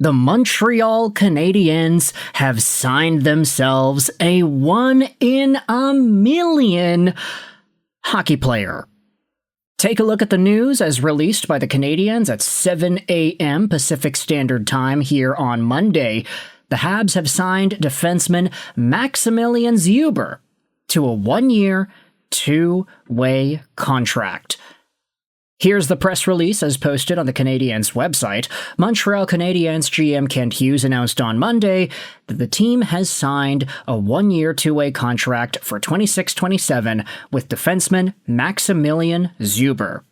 The Montreal Canadiens have signed themselves a one-in-a-million hockey player. Take a look at the news as released by the Canadiens at 7 a.m. Pacific Standard Time here on Monday. The Habs have signed defenseman Maksymilian Szuber to a one-year, two-way contract. Here's the press release as posted on the Canadiens' website. Montreal Canadiens GM Kent Hughes announced on Monday that the team has signed a one-year, two-way contract for 26-27 with defenseman Maksymilian Szuber.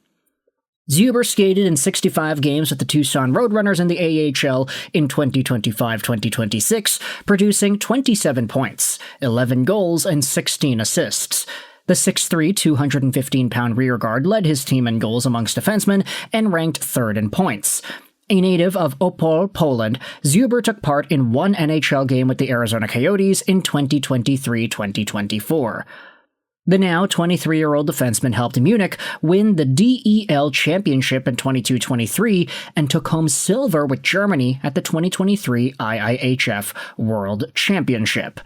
Szuber skated in 65 games with the Tucson Roadrunners in the AHL in 2025-2026, producing 27 points, 11 goals, and 16 assists. The 6'3", 215-pound rearguard led his team in goals amongst defensemen and ranked third in points. A native of Opole, Poland, Szuber took part in one NHL game with the Arizona Coyotes in 2023-2024. The now 23-year-old defenseman helped Munich win the DEL championship in 22-23 and took home silver with Germany at the 2023 IIHF World Championship.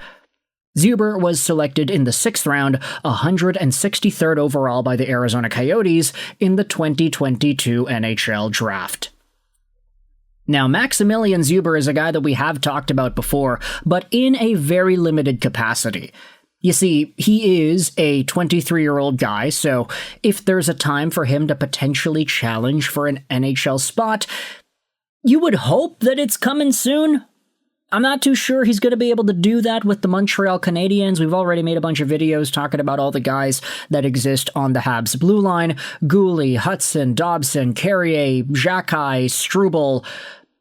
Szuber was selected in the 6th round, 163rd overall by the Arizona Coyotes in the 2022 NHL Draft. Now, Maksymilian Szuber is a guy that we have talked about before, but in a very limited capacity. You see, he is a 23-year-old guy, so if there's a time for him to potentially challenge for an NHL spot, you would hope that it's coming soon. I'm not too sure he's going to be able to do that with the Montreal Canadiens. We've already made a bunch of videos talking about all the guys that exist on the Habs blue line. Gooley, Hudson, Dobson, Carrier, Xhekaj, Struble,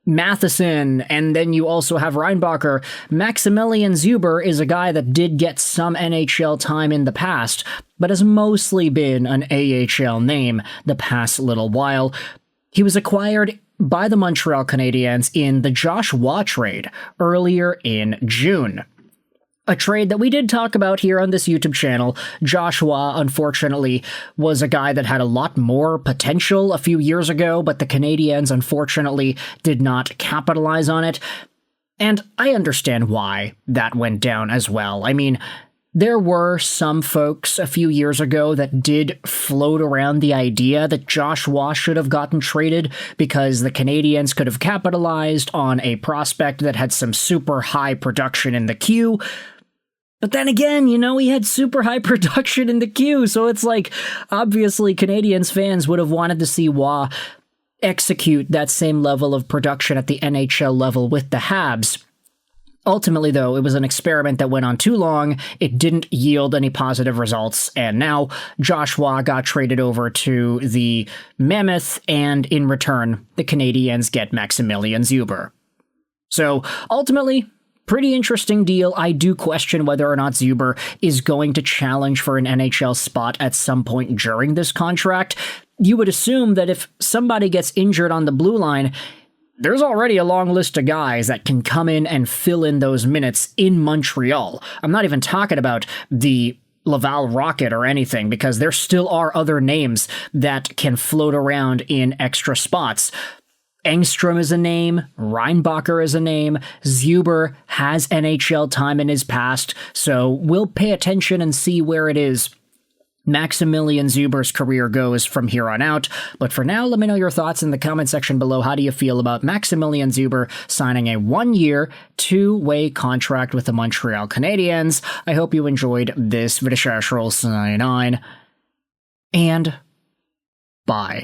Matheson, and then you also have Reinbacher. Maksymilian Szuber is a guy that did get some NHL time in the past, but has mostly been an AHL name the past little while. He was acquired by the Montreal Canadiens in the Josh Waugh trade earlier in June. A trade that we did talk about here on this YouTube channel. Josh Waugh, unfortunately, was a guy that had a lot more potential a few years ago, but the Canadiens, unfortunately, did not capitalize on it. And I understand why that went down as well. I mean, there were some folks a few years ago that did float around the idea that Josh Waugh should have gotten traded because the Canadiens could have capitalized on a prospect that had some super high production in the queue. But then again, he had super high production in the queue, so it's like, obviously Canadiens fans would have wanted to see Waugh execute that same level of production at the NHL level with the Habs. Ultimately, though, it was an experiment that went on too long, it didn't yield any positive results, and now Josh Waugh got traded over to the Mammoth, and in return, the Canadiens get Maksymilian Szuber. So, ultimately, pretty interesting deal. I do question whether or not Szuber is going to challenge for an NHL spot at some point during this contract. You would assume that if somebody gets injured on the blue line, there's already a long list of guys that can come in and fill in those minutes in Montreal. I'm not even talking about the Laval Rocket or anything, because there still are other names that can float around in extra spots. Engstrom is a name, Reinbacher is a name, Szuber has NHL time in his past, so we'll pay attention and see where it is Maksymilian Szuber's career goes from here on out. But for now, let me know your thoughts in the comment section below. How do you feel about Maksymilian Szuber signing a one-year, two-way contract with the Montreal Canadiens? I hope you enjoyed this video. And bye.